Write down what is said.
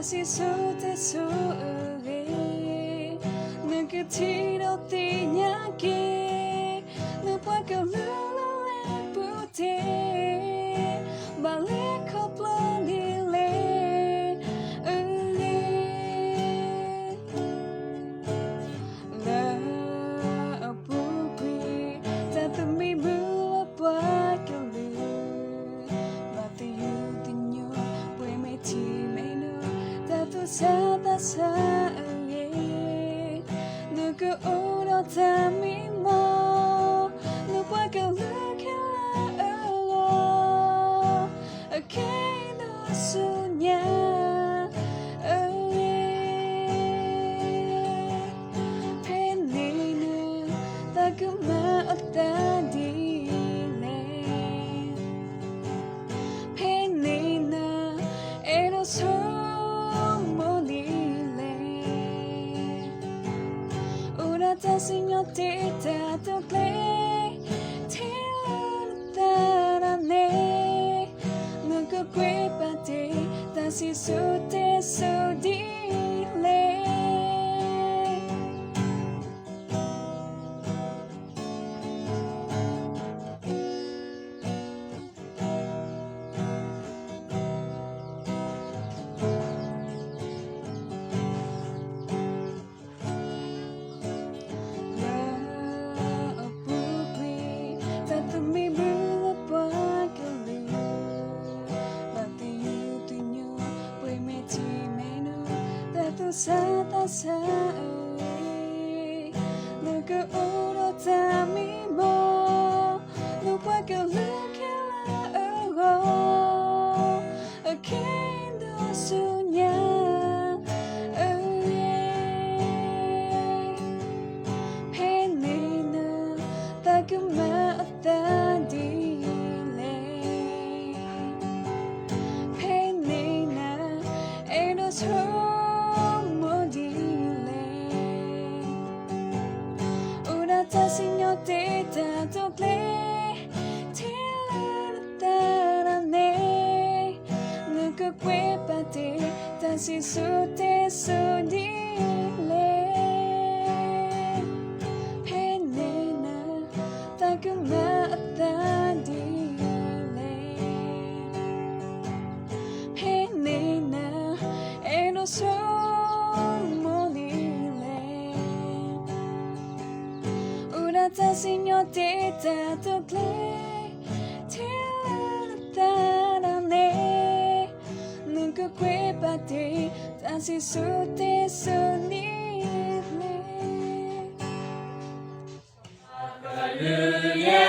다시 소대소에 내게 뒤로띠 nhaki nước qua cầu lửa lên bụi thế bà lẽ khóc lo đi lên là ở bụi quỳ ta từng mi mưa qua cầu lửa bà tự yêu tình nhau quê mê thì mê nữa ta tu xa ta xa nước cứ ủ đó ta mi mơ nước qua cầu lửa kia là ở lo ở cái đó su nhà bên này nữa ta cứ mà ở ta đi lên bên này nữa em đâu sống muốn đi lên ora ta signotita tu clay ta ne non che quei pati ta si su te so di le mi bước qua cầu lửa và yêu tuy nhau quê mẹ chỉ mẹ nữa ta tu xa ơi nơi cứ ô đó ta mi mơ lúc qua cầu lửa kia là ở gò ở cái đó su nhà bên này nữa ta cứ mơ ta đi lên bên này nè em đâu sống muốn đi lên ora ta signotita tu clay thế là ne nước cứ quê pati ta si su te su đi lên bên này nè ta cứ mà ta đi lên bên này nè em đâu sống muốn đi lên ora ta signotita tu clay thế là ne non che quei pati ta si su te su đi lên Hallelujah.